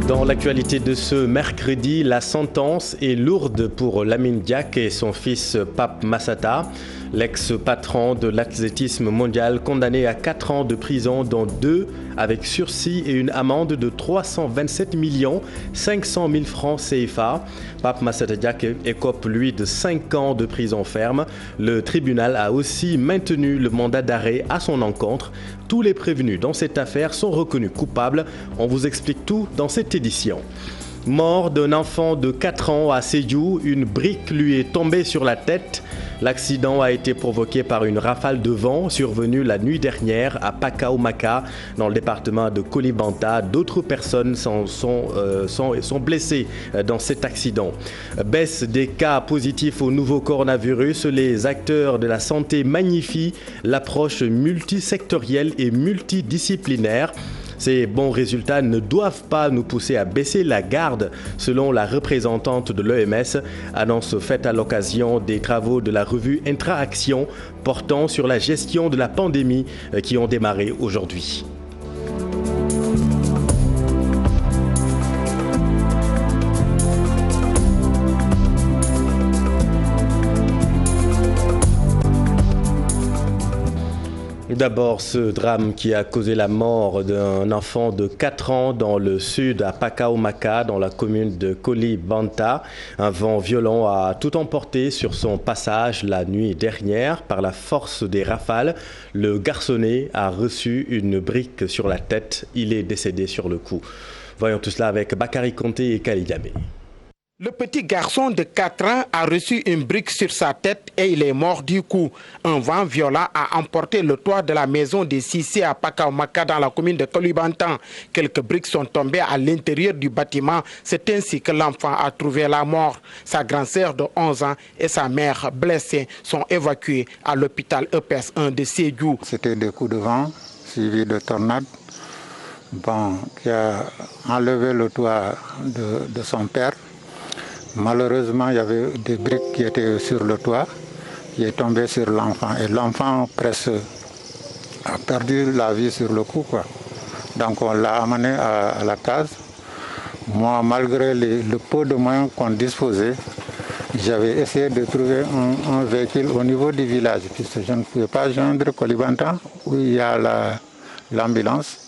Dans l'actualité de ce mercredi, la sentence est lourde pour Lamine Diack et son fils Pape Massata. L'ex-patron de l'athlétisme mondial condamné à 4 ans de prison, dont 2 avec sursis et une amende de 327 500 000 francs CFA. Pape Massata Diack écope, lui, de 5 ans de prison ferme. Le tribunal a aussi maintenu le mandat d'arrêt à son encontre. Tous les prévenus dans cette affaire sont reconnus coupables. On vous explique tout dans cette édition. Mort d'un enfant de 4 ans à Sédhiou, une brique lui est tombée sur la tête. L'accident a été provoqué par une rafale de vent survenue la nuit dernière à Pakao-Maka, dans le département de Kolibantang. D'autres personnes sont blessées dans cet accident. Baisse des cas positifs au nouveau coronavirus, les acteurs de la santé magnifient l'approche multisectorielle et multidisciplinaire. Ces bons résultats ne doivent pas nous pousser à baisser la garde, selon la représentante de l'OMS, annonce faite à l'occasion des travaux de la revue Intra-Action portant sur la gestion de la pandémie qui ont démarré aujourd'hui. D'abord, ce drame qui a causé la mort d'un enfant de 4 ans dans le sud à Pakao-Maka, dans la commune de Kolibantang. Un vent violent a tout emporté sur son passage la nuit dernière. Par la force des rafales, le garçonnet a reçu une brique sur la tête. Il est décédé sur le coup. Voyons tout cela avec Bakary Konté et Kalidame. Le petit garçon de 4 ans a reçu une brique sur sa tête et il est mort du coup. Un vent violent a emporté le toit de la maison des Sissé à Pakao-Maka dans la commune de Kolibantang. Quelques briques sont tombées à l'intérieur du bâtiment. C'est ainsi que l'enfant a trouvé la mort. Sa grand-sœur de 11 ans et sa mère blessée sont évacuées à l'hôpital EPS 1 de Sédhiou. C'était des coups de vent suivis de tornades qui a enlevé le toit de son père. Malheureusement, il y avait des briques qui étaient sur le toit, qui est tombé sur l'enfant. Et l'enfant presque a perdu la vie sur le coup, quoi. Donc on l'a amené à la case. Moi, malgré le peu de moyens qu'on disposait, j'avais essayé de trouver un véhicule au niveau du village, puisque je ne pouvais pas joindre Kolibantang, où il y a l'ambulance.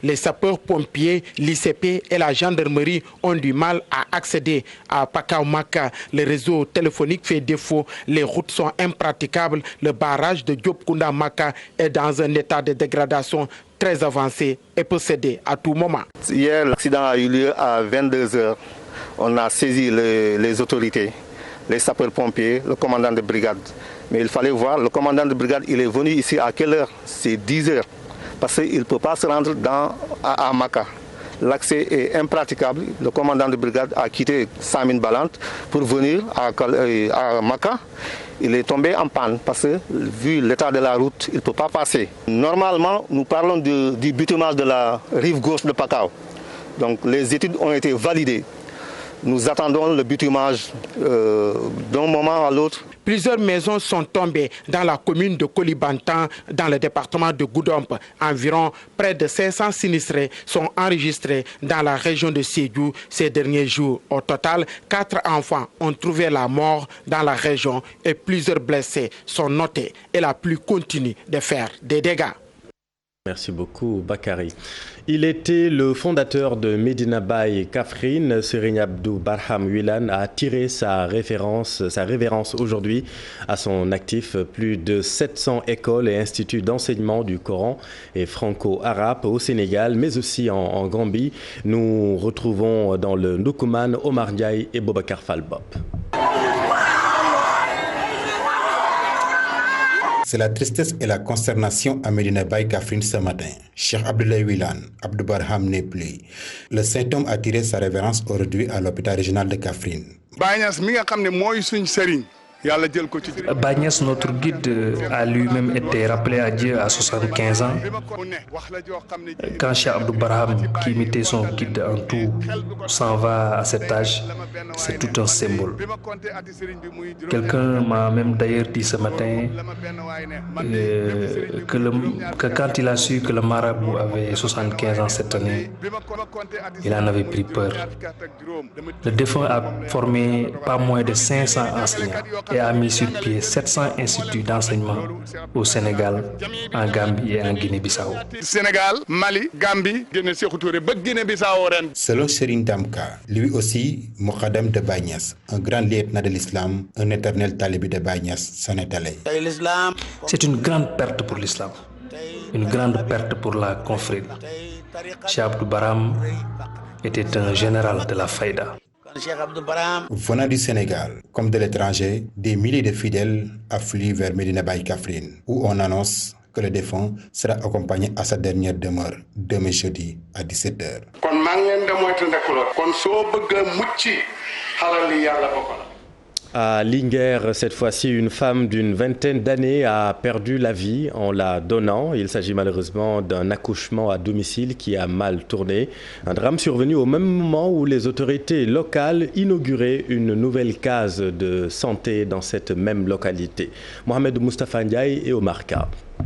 Les sapeurs-pompiers, l'ICP et la gendarmerie ont du mal à accéder à Pakao-Maka. Le réseau téléphonique fait défaut, les routes sont impraticables. Le barrage de Diop-Kounda-Maka est dans un état de dégradation très avancé et peut céder à tout moment. Hier, l'accident a eu lieu à 22h. On a saisi les autorités, les sapeurs-pompiers, le commandant de brigade. Mais il fallait voir, le commandant de brigade, il est venu ici à quelle heure? C'est 10h. Parce qu'il ne peut pas se rendre à Maka. L'accès est impraticable. Le commandant de brigade a quitté Samine Balante pour venir à Maka. Il est tombé en panne parce que, vu l'état de la route, il ne peut pas passer. Normalement, nous parlons du bitumage de la rive gauche de Pakao. Donc les études ont été validées. Nous attendons le bitumage d'un moment à l'autre. Plusieurs maisons sont tombées dans la commune de Kolibantang, dans le département de Goudomp. Environ près de 500 sinistrés sont enregistrés dans la région de Sédhiou ces derniers jours. Au total, 4 enfants ont trouvé la mort dans la région et plusieurs blessés sont notés et la pluie continue de faire des dégâts. Merci beaucoup, Bakary. Il était le fondateur de Medina Baye Kaffrine. Serigne Abdou Barham Wilane a tiré sa révérence aujourd'hui à son actif. Plus de 700 écoles et instituts d'enseignement du Coran et franco-arabe au Sénégal, mais aussi en Gambie. Nous retrouvons dans le Ndoukoumane Omar Ndiaye et Boubacar Falbop. C'est la tristesse et la consternation à Medina Baye Kaffrine ce matin. Cheikh Abdoulaye Wilane, Abdou Barham n'est plus. Le Saint-Homme a tiré sa révérence aujourd'hui à l'hôpital régional de Kaffrine. Baye Niass mi nga xam ne mooy suñ sëriñ Bagnès, notre guide, a lui-même été rappelé à Dieu à 75 ans. Quand Cheikh Abdou Barham, qui imitait son guide en tout, s'en va à cet âge, c'est tout un symbole. Quelqu'un m'a même d'ailleurs dit ce matin que quand il a su que le marabout avait 75 ans cette année, il en avait pris peur. Le défunt a formé pas moins de 500 enseignants et a mis sur pied 700 instituts d'enseignement au Sénégal, en Gambie et en Guinée-Bissau. Sénégal, Mali, Gambie, Guinée-Bissau. Selon Serine Damka, lui aussi, Mokhadam de Bagnès, un grand lieutenant de l'islam, un éternel talibé de Bagnès, s'en est allé. C'est une grande perte pour l'islam, une grande perte pour la confrérie. Cheikh Abdou Barham était un général de la Faïda. Venant du Sénégal, comme de l'étranger, des milliers de fidèles affluent vers Medina Baye Kaffrine, où on annonce que le défunt sera accompagné à sa dernière demeure demain jeudi à 17h. À Linguère, cette fois-ci, une femme d'une vingtaine d'années a perdu la vie en la donnant. Il s'agit malheureusement d'un accouchement à domicile qui a mal tourné. Un drame survenu au même moment où les autorités locales inauguraient une nouvelle case de santé dans cette même localité. Mohamed Moustapha Ndiaye et Omar Ka. La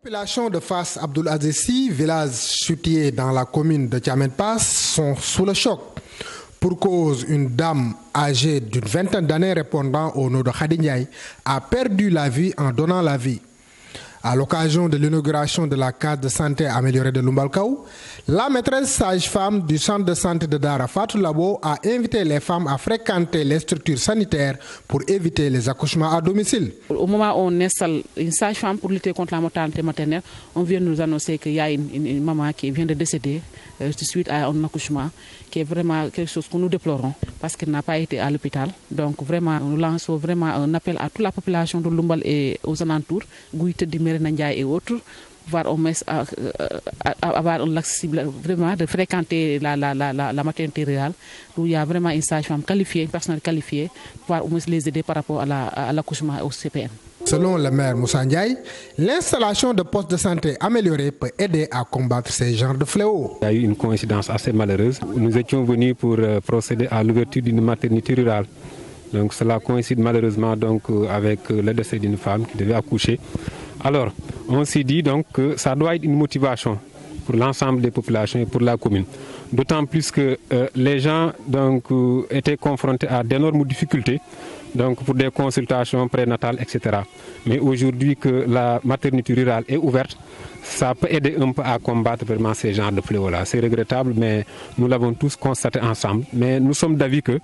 population de Fass Abdoul Azessi, village situé dans la commune de Tiamen Pass, sont sous le choc. Pour cause, une dame âgée d'une vingtaine d'années répondant au nom de Khady Ndiaye a perdu la vie en donnant la vie. À l'occasion de l'inauguration de la case de santé améliorée de Lumbalkaou, la maîtresse sage-femme du centre de santé de Dara, Fatou Labo, a invité les femmes à fréquenter les structures sanitaires pour éviter les accouchements à domicile. Au moment où on installe une sage-femme pour lutter contre la mortalité maternelle, on vient nous annoncer qu'il y a une maman qui vient de décéder suite à un accouchement, qui est vraiment quelque chose que nous déplorons parce qu'elle n'a pas été à l'hôpital. Donc vraiment, nous lançons vraiment un appel à toute la population de Lumbal et aux alentours, Gouite, Dimerena et autres, voir au moins avoir l'accessibilité vraiment de fréquenter la maternité rurale où il y a vraiment une sage-femme qualifiée, une personne qualifiée, pouvoir au moins les aider par rapport à l'accouchement au CPN. Selon le maire Moussa Ndiaye, l'installation de postes de santé améliorés peut aider à combattre ces genres de fléaux. Il y a eu une coïncidence assez malheureuse. Nous étions venus pour procéder à l'ouverture d'une maternité rurale. Donc cela coïncide malheureusement donc avec le décès d'une femme qui devait accoucher. Alors, on s'est dit donc que ça doit être une motivation pour l'ensemble des populations et pour la commune. D'autant plus que les gens donc, étaient confrontés à d'énormes difficultés donc, pour des consultations prénatales, etc. Mais aujourd'hui que la maternité rurale est ouverte, ça peut aider un peu à combattre vraiment ces genres de fléaux-là. C'est regrettable, mais nous l'avons tous constaté ensemble. Mais nous sommes d'avis que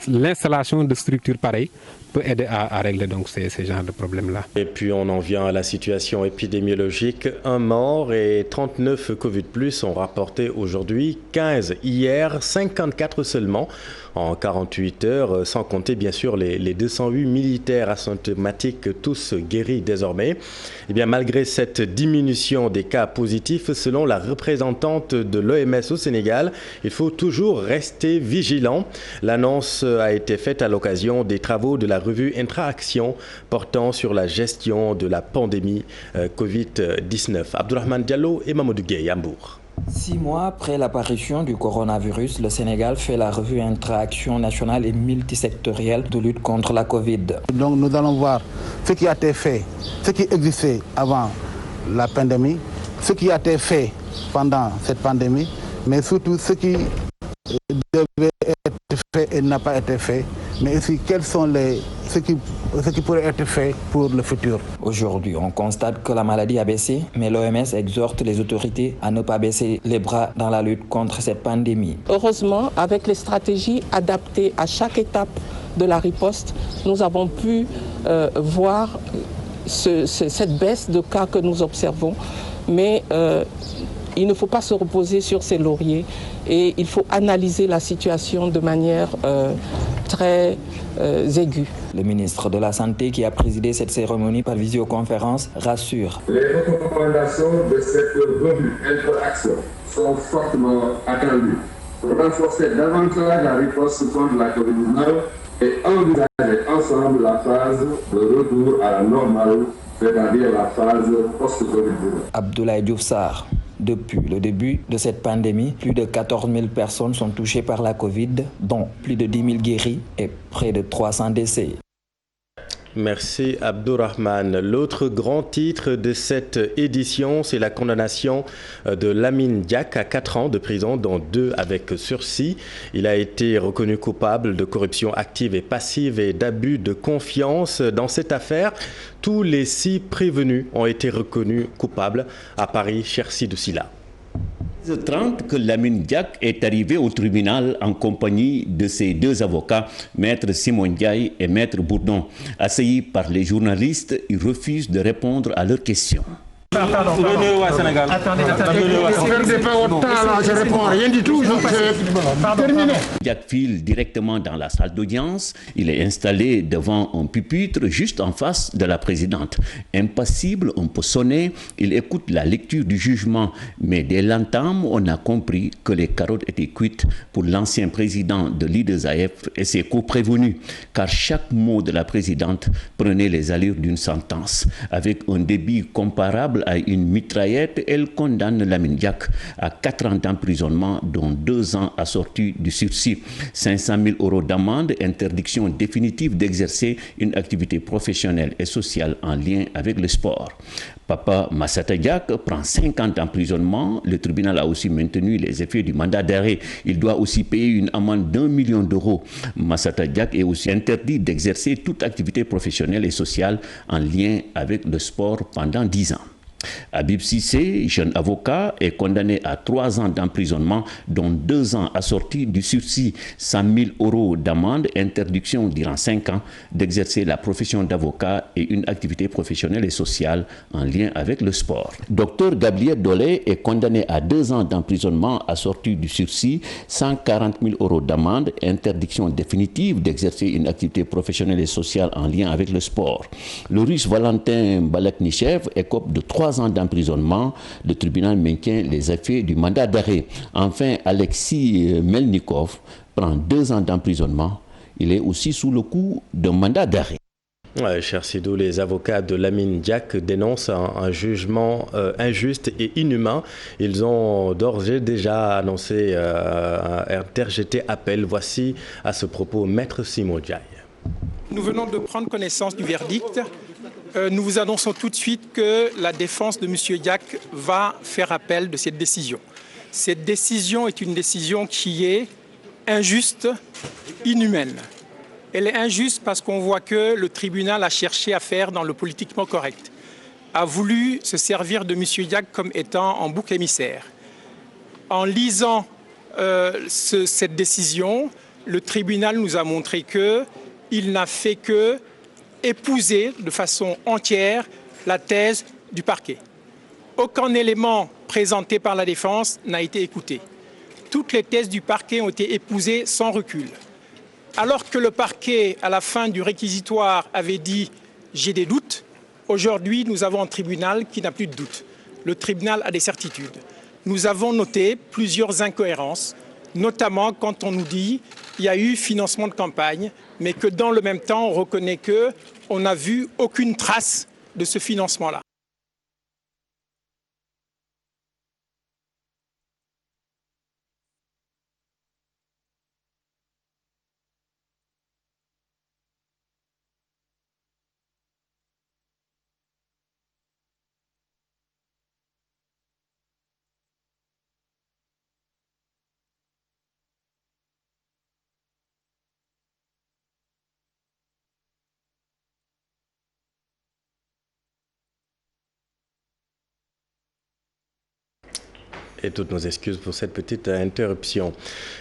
l'installation de structures pareilles peut aider à régler donc ces genres de problèmes-là. Et puis on en vient à la situation épidémiologique. Un mort et 39 Covid+, ont rapporté aujourd'hui, 15 hier, 54 seulement en 48 heures, sans compter bien sûr les 208 militaires asymptomatiques, tous guéris désormais. Et bien malgré cette diminution des cas positifs, selon la représentante de l'OMS au Sénégal, il faut toujours rester vigilant. L'annonce a été faite à l'occasion des travaux de la revue Intra-Action portant sur la gestion de la pandémie Covid-19. Abdourahmane Diallo et Mamadou Gueye, Hambourg. 6 mois après l'apparition du coronavirus, le Sénégal fait la revue Intra-Action nationale et multisectorielle de lutte contre la Covid. Donc nous allons voir ce qui a été fait, ce qui existait avant la pandémie, ce qui a été fait pendant cette pandémie, mais surtout ce qui devait être fait et n'a pas été fait, mais aussi quels sont ce qui pourrait être fait pour le futur. Aujourd'hui, on constate que la maladie a baissé, mais l'OMS exhorte les autorités à ne pas baisser les bras dans la lutte contre cette pandémie. Heureusement, avec les stratégies adaptées à chaque étape de la riposte, nous avons pu voir cette baisse de cas que nous observons, mais il ne faut pas se reposer sur ses lauriers et il faut analyser la situation de manière très aiguë. Le ministre de la Santé, qui a présidé cette cérémonie par visioconférence, rassure. Les recommandations de cette revue Intra-Action sont fortement attendues. renforcer davantage la riposte contre la COVID-19 et envisager ensemble la phase de retour à la normale, c'est-à-dire la phase post-COVID-19. Abdoulaye Diouf Sarr. Depuis le début de cette pandémie, plus de 14 000 personnes sont touchées par la Covid, dont plus de 10 000 guéris et près de 300 décès. Merci Abdourahmane. L'autre grand titre de cette édition, c'est la condamnation de Lamine Diack à 4 ans de prison, dont 2 avec sursis. Il a été reconnu coupable de corruption active et passive et d'abus de confiance. Dans cette affaire, tous les 6 prévenus ont été reconnus coupables. À Paris, Chersi de Silla. 30 que Lamine Diack est arrivé au tribunal en compagnie de ses 2 avocats, Maître Simon Ndiaye et Maître Bourdon. Assaillis par les journalistes, ils refusent de répondre à leurs questions. Pardon. Attendez. Perdez pas votre temps, là, je réponds à rien du tout. Terminé. Diack file directement dans la salle d'audience. Il est installé devant un pupitre juste en face de la présidente. Impassible, un peu sonné, il écoute la lecture du jugement. Mais dès l'entame, on a compris que les carottes étaient cuites pour l'ancien président de l'IAAF et ses co-prévenus. Car chaque mot de la présidente prenait les allures d'une sentence. Avec un débit comparable à une mitraillette, elle condamne Lamine Diack à 4 ans d'emprisonnement, dont 2 ans assortis du sursis, 500 000 € d'amende, interdiction définitive d'exercer une activité professionnelle et sociale en lien avec le sport. Papa Massata Diack prend 5 ans d'emprisonnement. Le tribunal a aussi maintenu les effets du mandat d'arrêt. Il doit aussi payer une amende d'1 million d'euros. Massata Diack est aussi interdit d'exercer toute activité professionnelle et sociale en lien avec le sport pendant 10 ans. Habib Cissé, jeune avocat, est condamné à 3 ans d'emprisonnement, dont 2 ans assortis du sursis, 100 000 € d'amende, interdiction durant 5 ans d'exercer la profession d'avocat et une activité professionnelle et sociale en lien avec le sport. Dr Gabriel Dolé est condamné à 2 ans d'emprisonnement assorti du sursis, 140 000 € d'amende, interdiction définitive d'exercer une activité professionnelle et sociale en lien avec le sport. Le Russe Valentin Balaknichev écope de 3 ans d'emprisonnement. Le tribunal maintient les effets du mandat d'arrêt. Enfin, Alexis Melnikov prend 2 ans d'emprisonnement. Il est aussi sous le coup d'un mandat d'arrêt. Cher Sidou, les avocats de Lamine Diack dénoncent un jugement injuste et inhumain. Ils ont d'ores et déjà annoncé interjeter appel. Voici à ce propos Maître Simon Ndiaye. Nous venons de prendre connaissance du verdict. Nous vous annonçons tout de suite que la défense de M. Diack va faire appel de cette décision. Cette décision est une décision qui est injuste, inhumaine. Elle est injuste parce qu'on voit que le tribunal a cherché à faire dans le politiquement correct, a voulu se servir de M. Diack comme étant un bouc émissaire. En lisant cette décision, le tribunal nous a montré qu'il n'a fait que épouser de façon entière la thèse du parquet. Aucun élément présenté par la défense n'a été écouté. Toutes les thèses du parquet ont été épousées sans recul. Alors que le parquet, à la fin du réquisitoire, avait dit « j'ai des doutes », aujourd'hui nous avons un tribunal qui n'a plus de doutes. Le tribunal a des certitudes. Nous avons noté plusieurs incohérences, notamment quand on nous dit qu'il y a eu financement de campagne, mais que dans le même temps, on reconnaît qu'on n'a vu aucune trace de ce financement-là. Et toutes nos excuses pour cette petite interruption.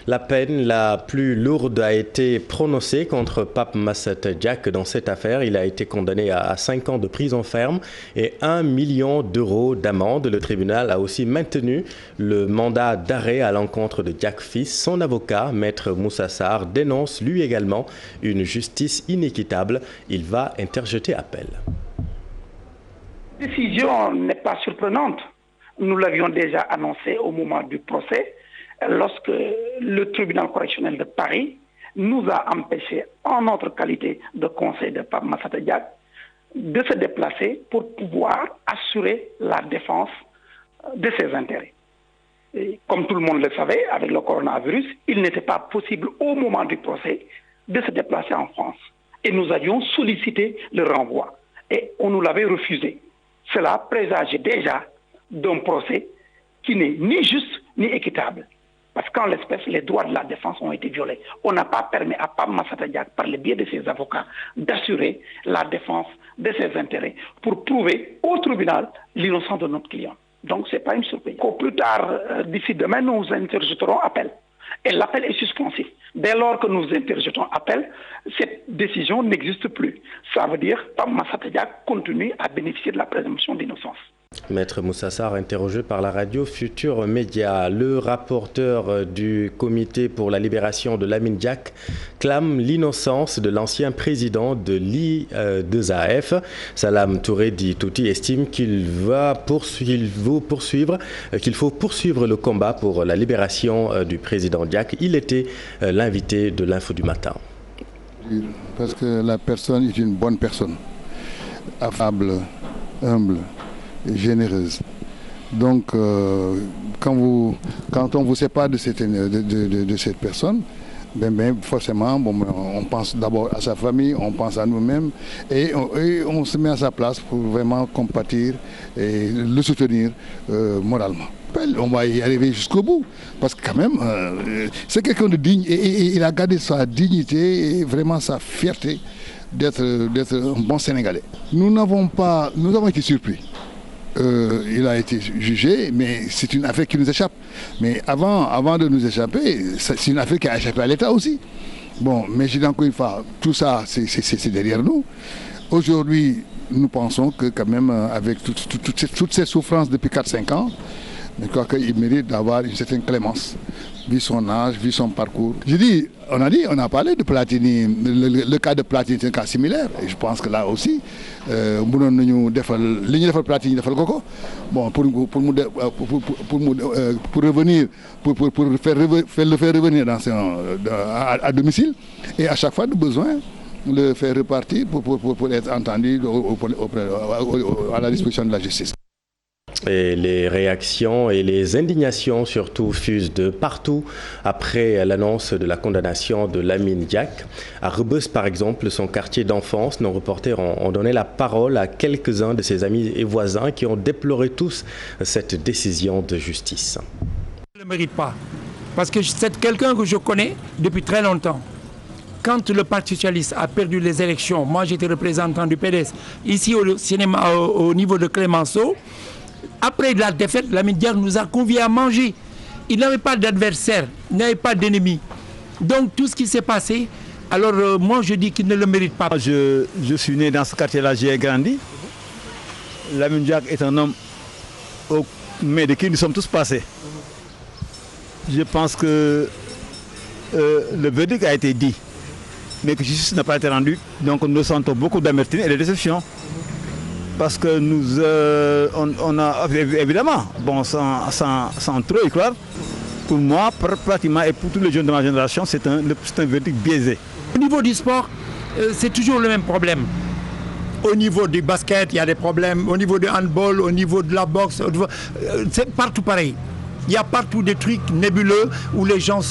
La peine la plus lourde a été prononcée contre Pape Massata Diack dans cette affaire. Il a été condamné à 5 ans de prison ferme et 1 million d'euros d'amende. Le tribunal a aussi maintenu le mandat d'arrêt à l'encontre de Diack fils. Son avocat, Maître Moussa Sarr, dénonce lui également une justice inéquitable. Il va interjeter appel. La décision n'est pas surprenante. Nous l'avions déjà annoncé au moment du procès. lorsque le tribunal correctionnel de Paris nous a empêchés, en notre qualité de conseil de Pape Massata Diack, de se déplacer pour pouvoir assurer la défense de ses intérêts. Et comme tout le monde le savait, avec le coronavirus, il n'était pas possible au moment du procès de se déplacer en France. Et nous avions sollicité le renvoi. Et on nous l'avait refusé. Cela présageait déjà d'un procès qui n'est ni juste ni équitable. Parce qu'en l'espèce, les droits de la défense ont été violés. On n'a pas permis à Pape Massata Diack, par le biais de ses avocats, d'assurer la défense de ses intérêts pour prouver au tribunal l'innocence de notre client. Donc, ce n'est pas une surprise. Au plus tard, d'ici demain, nous interjeterons appel. Et l'appel est suspensif. Dès lors que nous interjetons appel, cette décision n'existe plus. Ça veut dire que Pape Massata Diack continue à bénéficier de la présomption d'innocence. Maître Moussa Sarr, interrogé par la radio Futur Média. Le rapporteur du comité pour la libération de Lamine Diack clame l'innocence de l'ancien président de l'I2AF. Salam Touré Touti estime qu'il faut poursuivre le combat pour la libération du président Diack. Il était l'invité de l'Info du matin. Parce que la personne est une bonne personne, affable, humble, généreuse. Donc, quand on vous sépare de cette personne, forcément, on pense d'abord à sa famille, on pense à nous-mêmes et on se met à sa place pour vraiment compatir et le soutenir moralement. On va y arriver jusqu'au bout parce que quand même, c'est quelqu'un de digne et il a gardé sa dignité et vraiment sa fierté d'être un bon Sénégalais. Nous avons été surpris. Il a été jugé, mais c'est une affaire qui nous échappe. Mais avant de nous échapper, c'est une affaire qui a échappé à l'État aussi. Bon, mais je dis encore une fois, tout ça, c'est derrière nous. Aujourd'hui, nous pensons que quand même, avec toutes ces souffrances depuis 4-5 ans, je crois qu'il mérite d'avoir une certaine clémence, vu son âge, vu son parcours. On a parlé de Platini, le cas de Platini c'est un cas similaire. Et je pense que là aussi, pour revenir, pour le faire revenir à domicile, et à chaque fois de besoin, le faire repartir pour être entendu à la disposition de la justice. Et les réactions et les indignations surtout fusent de partout après l'annonce de la condamnation de Lamine Diack. À Rebeuss par exemple, son quartier d'enfance, nos reporters ont donné la parole à quelques-uns de ses amis et voisins qui ont déploré tous cette décision de justice. Je ne le mérite pas, parce que c'est quelqu'un que je connais depuis très longtemps. Quand le Parti socialiste a perdu les élections, moi j'étais représentant du PDS, ici au cinéma, au niveau de Clémenceau. Après la défaite, Lamine Diack nous a conviés à manger. Il n'avait pas d'adversaire, il n'avait pas d'ennemi. Donc tout ce qui s'est passé, alors moi je dis qu'il ne le mérite pas. Je suis né dans ce quartier-là, j'ai grandi. Lamine Diack est un homme mais de qui nous sommes tous passés. Je pense que le verdict a été dit, mais que justice n'a pas été rendue. Donc nous sentons beaucoup d'amertume et de déception. Parce que on a évidemment, bon, sans trop y croire, pour moi, pratiquement, et pour tous les jeunes de ma génération, c'est un verdict biaisé. Au niveau du sport, c'est toujours le même problème. Au niveau du basket, il y a des problèmes. Au niveau du handball, au niveau de la boxe, c'est partout pareil. Il y a partout des trucs nébuleux où les gens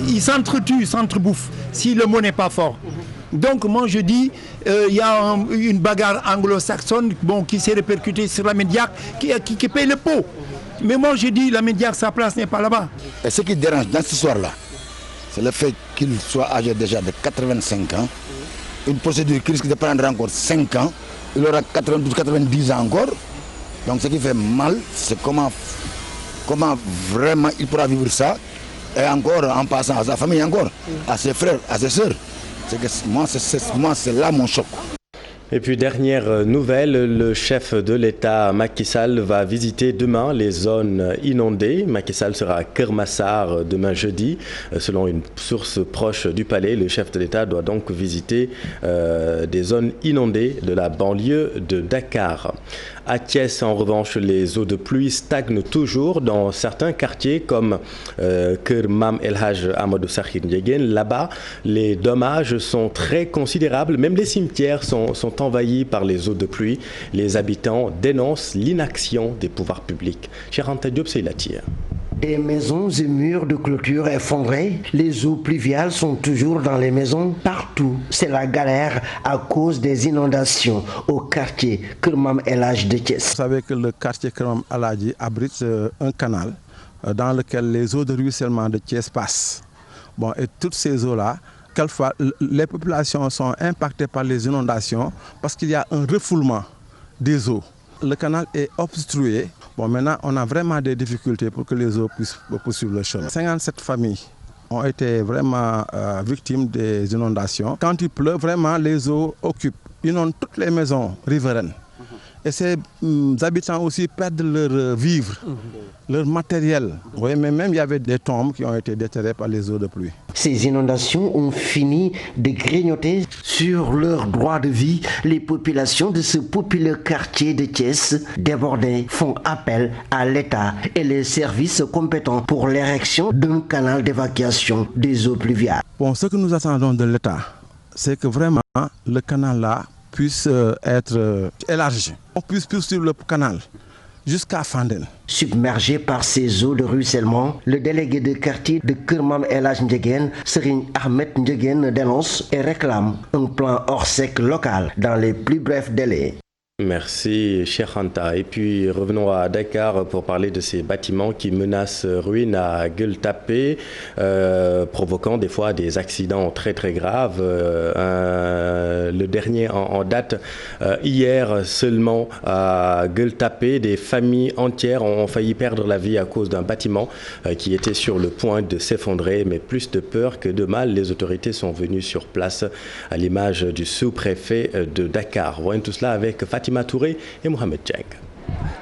ils s'entretuent, ils s'entrebouffent, si le mot n'est pas fort. Donc moi je dis, il y a une bagarre anglo-saxonne qui s'est répercutée sur Lamine Diack qui paye le pot. Mais moi je dis, Lamine Diack, sa place n'est pas là-bas. Et ce qui dérange dans cette histoire-là, c'est le fait qu'il soit âgé déjà de 85 ans. Une procédure qui risque de prendre encore 5 ans. Il aura 92-90 ans encore. Donc ce qui fait mal, c'est comment vraiment il pourra vivre ça. Et encore en passant à sa famille, encore à ses frères, à ses sœurs. Moi, c'est là mon choc. Et puis dernière nouvelle, le chef de l'État Macky Sall va visiter demain les zones inondées. Macky Sall sera à Keur Massar demain jeudi. Selon une source proche du palais, le chef de l'État doit donc visiter des zones inondées de la banlieue de Dakar. À Thiès, en revanche, les eaux de pluie stagnent toujours dans certains quartiers comme Kër Mam El Hadj Amadou Sakhir Ndiéguène. Là-bas, les dommages sont très considérables. Même les cimetières sont envahis par les eaux de pluie. Les habitants dénoncent l'inaction des pouvoirs publics. Cheikh Anta Diop, c'est la tire. Des maisons et murs de clôture effondrés, les eaux pluviales sont toujours dans les maisons partout. C'est la galère à cause des inondations au quartier Kër Mam El Hadj de Thiès. Vous savez que le quartier Kër Mam El Hadj abrite un canal dans lequel les eaux de ruissellement de Thiès passent. Bon, et toutes ces eaux-là, quelquefois, les populations sont impactées par les inondations parce qu'il y a un refoulement des eaux. Le canal est obstrué. Bon, maintenant, on a vraiment des difficultés pour que les eaux puissent poursuivre le chemin. 57 familles ont été vraiment victimes des inondations. Quand il pleut, vraiment, les eaux inondent toutes les maisons riveraines. Et ces habitants aussi perdent leurs vivres, leur matériel. Oui, mais même il y avait des tombes qui ont été déterrées par les eaux de pluie. Ces inondations ont fini de grignoter sur leur droit de vie. Les populations de ce populaire quartier de Thiès débordées font appel à l'État et les services compétents pour l'érection d'un canal d'évacuation des eaux pluviales. Bon, ce que nous attendons de l'État, c'est que vraiment le canal-là puisse être élargi. On puisse poursuivre le canal jusqu'à Fandène. Submergé par ces eaux de ruissellement, le délégué de quartier de Kër Mam El Hadj Ndiéguène, Serigne Ahmed Ndiéguène, dénonce et réclame un plan hors sec local dans les plus brefs délais. Merci, Cheikh Anta. Et puis revenons à Dakar pour parler de ces bâtiments qui menacent ruine à Gueule Tapée, provoquant des fois des accidents très très graves. Le dernier en date, hier seulement à Gueule Tapée, des familles entières ont failli perdre la vie à cause d'un bâtiment qui était sur le point de s'effondrer. Mais plus de peur que de mal, les autorités sont venues sur place à l'image du sous-préfet de Dakar. Voyons tout cela avec Fatima Touré et Mohamed Djeng.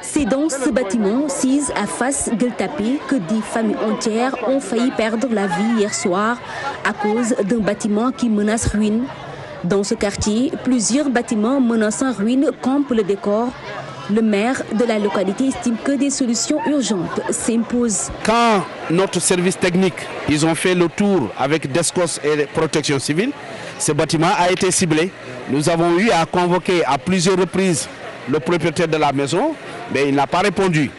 C'est dans ce bâtiment, 6 à Fass Gueule Tapée, que des familles entières ont failli perdre la vie hier soir à cause d'un bâtiment qui menace ruine. Dans ce quartier, plusieurs bâtiments menaçant ruine campent le décor. Le maire de la localité estime que des solutions urgentes s'imposent. Quand notre service technique, ils ont fait le tour avec Descos et Protection Civile, ce bâtiment a été ciblé. Nous avons eu à convoquer à plusieurs reprises le propriétaire de la maison, mais il n'a pas répondu.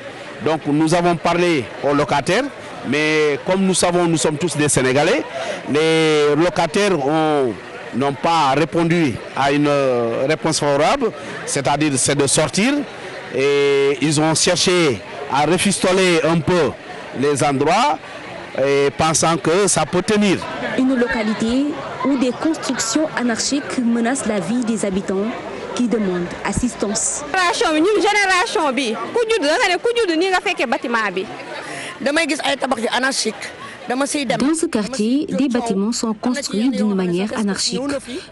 Donc nous avons parlé aux locataires, mais comme nous savons, nous sommes tous des Sénégalais, les locataires n'ont pas répondu à une réponse favorable, c'est-à-dire c'est de sortir, et ils ont cherché à refistoler un peu les endroits, et pensant que ça peut tenir. Une localité où des constructions anarchiques menacent la vie des habitants qui demandent assistance. Dans ce quartier, des bâtiments sont construits d'une manière anarchique.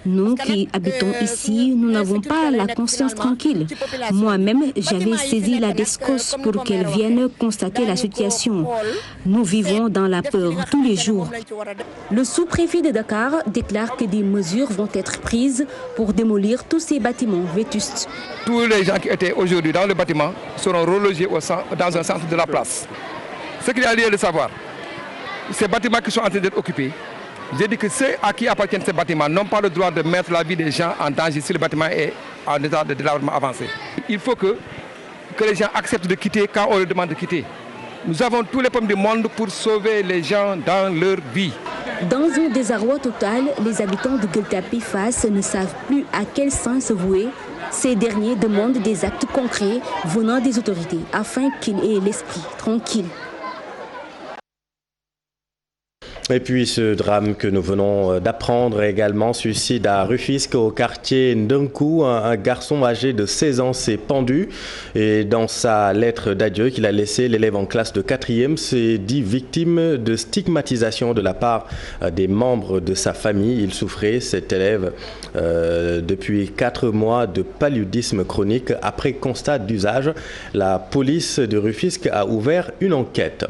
Nous qui habitons ici, nous n'avons pas la conscience tranquille. Moi-même, j'avais saisi la DESCOS pour qu'elle vienne constater la situation. Nous vivons dans la peur tous les jours. Le sous-préfet de Dakar déclare que des mesures vont être prises pour démolir tous ces bâtiments vétustes. Tous les gens qui étaient aujourd'hui dans le bâtiment seront relogés dans un centre de la place. Ce qu'il y a lieu de savoir, ces bâtiments qui sont en train d'être occupés, j'ai dit que ceux à qui appartiennent ces bâtiments n'ont pas le droit de mettre la vie des gens en danger si le bâtiment est en état de délabrement avancé. Il faut que les gens acceptent de quitter quand on leur demande de quitter. Nous avons tous les pommes du monde pour sauver les gens dans leur vie. Dans un désarroi total, les habitants de Gueule Tapée Fass ne savent plus à quel sens se vouer. Ces derniers demandent des actes concrets venant des autorités afin qu'ils aient l'esprit tranquille. Et puis ce drame que nous venons d'apprendre également, suicide à Rufisque au quartier Ndunku. Un garçon âgé de 16 ans s'est pendu et dans sa lettre d'adieu qu'il a laissée, l'élève en classe de 4e s'est dit victime de stigmatisation de la part des membres de sa famille. Il souffrait, cet élève, depuis 4 mois de paludisme chronique. Après constat d'usage, la police de Rufisque a ouvert une enquête.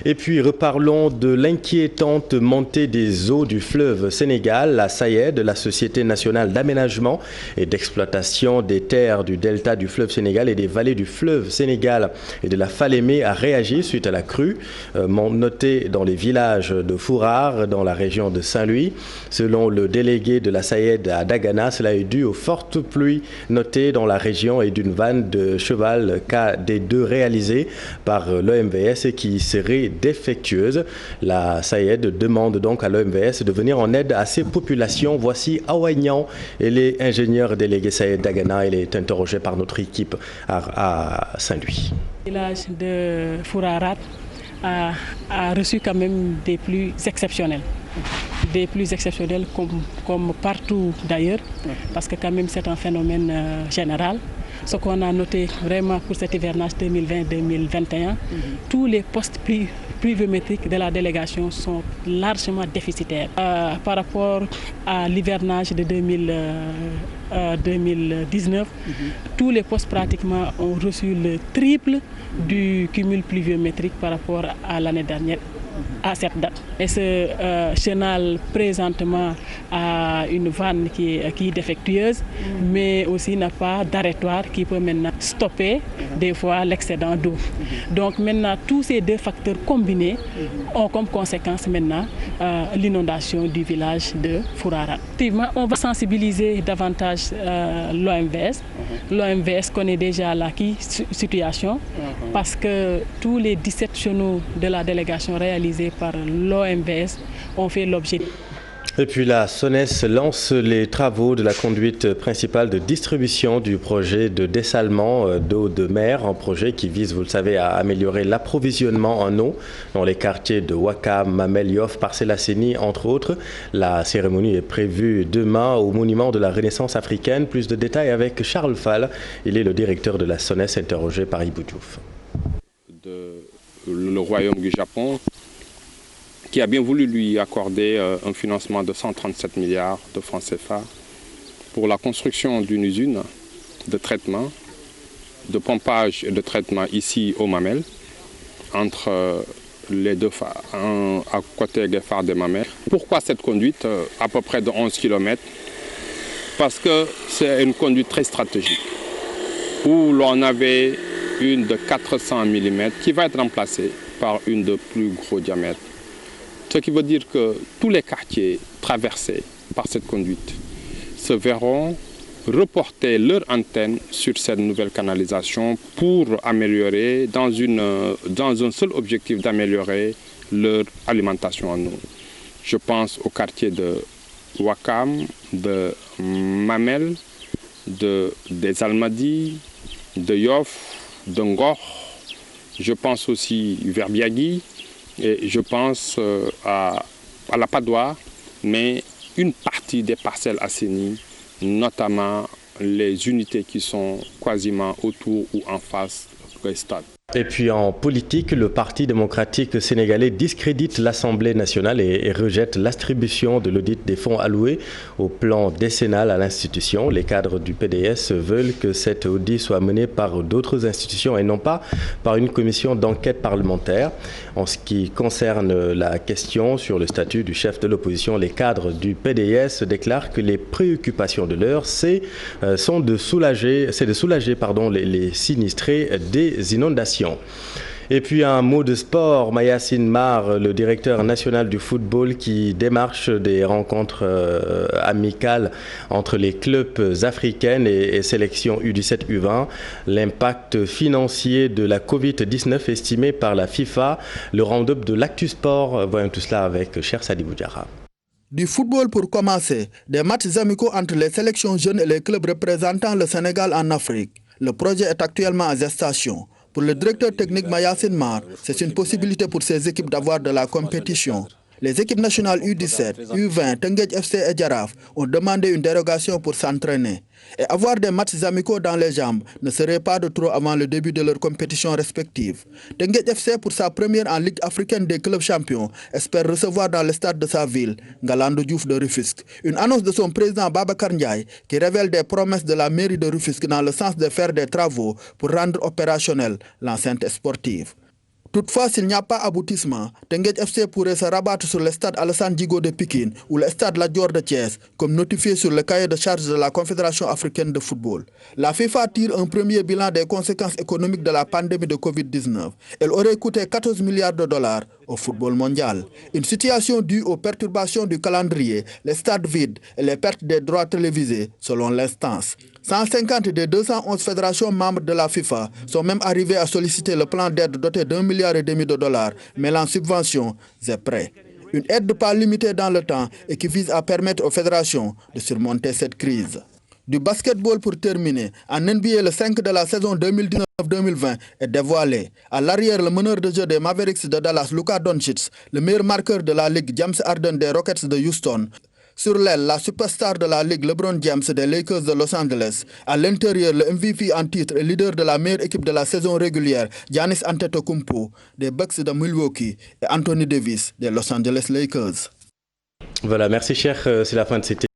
Et puis reparlons de l'inquiétant récente montée des eaux du fleuve Sénégal, la SAED, la Société nationale d'aménagement et d'exploitation des terres du delta du fleuve Sénégal et des vallées du fleuve Sénégal et de la Falémé a réagi suite à la crue notée dans les villages de Fourard, dans la région de Saint-Louis. Selon le délégué de la SAED à Dagana, cela est dû aux fortes pluies notées dans la région et d'une vanne de cheval KD2 réalisée par l'OMVS et qui serait défectueuse. La SAED demande donc à l'OMVS de venir en aide à ces populations. Voici Awaignan, elle est ingénieure déléguée SAED Dagana. Elle est interrogée par notre équipe à Saint-Louis. Le village de Fourarat a reçu quand même des pluies exceptionnelles. Des pluies exceptionnelles comme partout d'ailleurs, parce que quand même c'est un phénomène général. Ce qu'on a noté vraiment pour cet hivernage 2020-2021, tous les postes pluviométriques de la délégation sont largement déficitaires. Par rapport à l'hivernage de 2019, tous les postes pratiquement ont reçu le triple du cumul pluviométrique par rapport à l'année dernière à cette date. Et ce chenal présentement a une vanne qui est défectueuse, mais aussi n'a pas d'arrêtoire qui peut maintenant stopper des fois l'excédent d'eau. Donc maintenant, tous ces deux facteurs combinés ont comme conséquence maintenant l'inondation du village de Fourara. Effectivement, on va sensibiliser davantage l'OMVS. L'OMVS connaît déjà la situation parce que tous les 17 chenaux de la délégation réalisés par l'OMVS ont fait l'objet. Et puis la SONES lance les travaux de la conduite principale de distribution du projet de dessalement d'eau de mer, un projet qui vise, vous le savez, à améliorer l'approvisionnement en eau dans les quartiers de Ouakam, Mamel, Yoff, Parcelles Assainies, entre autres. La cérémonie est prévue demain au monument de la Renaissance africaine. Plus de détails avec Charles Fall. Il est le directeur de la SONES, interrogé par Ibou Diouf. Le Royaume du Japon, qui a bien voulu lui accorder un financement de 137 milliards de francs CFA pour la construction d'une usine de traitement, de pompage et de traitement ici au Mamel, entre les deux phares, à côté des phares de Mamel. Pourquoi cette conduite à peu près de 11 km? Parce que c'est une conduite très stratégique, où l'on avait une de 400 mm qui va être remplacée par une de plus gros diamètre. Ce qui veut dire que tous les quartiers traversés par cette conduite se verront reporter leur antenne sur cette nouvelle canalisation pour améliorer, dans un seul objectif d'améliorer leur alimentation en eau. Je pense au quartier de Ouakam, de Mamel, des Almadies, de Yoff, de Ngor. Je pense aussi vers Biagui. Et je pense à la Padoie, mais une partie des Parcelles Assainies, notamment les unités qui sont quasiment autour ou en face du stade. Et puis en politique, le Parti démocratique sénégalais discrédite l'Assemblée nationale et rejette l'attribution de l'audit des fonds alloués au plan décennal à l'institution. Les cadres du PDS veulent que cet audit soit mené par d'autres institutions et non pas par une commission d'enquête parlementaire. En ce qui concerne la question sur le statut du chef de l'opposition, les cadres du PDS déclarent que les préoccupations de l'heure, c'est de soulager les sinistrés des inondations. Et puis un mot de sport, Mayacine Mar, le directeur national du football qui démarche des rencontres amicales entre les clubs africains et sélections U17, U20. L'impact financier de la Covid-19 estimé par la FIFA, le round-up de l'Actu Sport. Voyons tout cela avec Cher Sadibou Diarra. Du football pour commencer, des matchs amicaux entre les sélections jeunes et les clubs représentant le Sénégal en Afrique. Le projet est actuellement en gestation. Pour le directeur technique Mayacine Mar, c'est une possibilité pour ces équipes d'avoir de la compétition. Les équipes nationales U17, U20, Tenguej FC et Djaraf ont demandé une dérogation pour s'entraîner. Et avoir des matchs amicaux dans les jambes ne serait pas de trop avant le début de leurs compétitions respectives. Tenguej FC, pour sa première en Ligue africaine des clubs champions, espère recevoir dans le stade de sa ville, Ngalandou Diouf de Rufisque, une annonce de son président Babacar Ndiaye qui révèle des promesses de la mairie de Rufisque dans le sens de faire des travaux pour rendre opérationnelle l'enceinte sportive. Toutefois, s'il n'y a pas aboutissement, Teungueth FC pourrait se rabattre sur le stade Alassane Djigo de Pikine ou le stade Lat Dior de Thiès, comme notifié sur le cahier de charges de la Confédération africaine de football. La FIFA tire un premier bilan des conséquences économiques de la pandémie de Covid-19. Elle aurait coûté 14 milliards de dollars au football mondial. Une situation due aux perturbations du calendrier, les stades vides et les pertes des droits télévisés, selon l'instance. 150 des 211 fédérations membres de la FIFA sont même arrivées à solliciter le plan d'aide doté d'1,5 milliard de dollars, mêlant subventions et prêts. Une aide pas limitée dans le temps et qui vise à permettre aux fédérations de surmonter cette crise. Du basketball pour terminer, en NBA, le 5 de la saison 2019-2020 est dévoilé. À l'arrière, le meneur de jeu des Mavericks de Dallas, Luka Doncic, le meilleur marqueur de la Ligue, James Harden des Rockets de Houston. Sur l'aile, la superstar de la Ligue, LeBron James des Lakers de Los Angeles. À l'intérieur, le MVP en titre et leader de la meilleure équipe de la saison régulière, Giannis Antetokounmpo des Bucks de Milwaukee et Anthony Davis des Los Angeles Lakers. Voilà, merci cher, c'est la fin de cette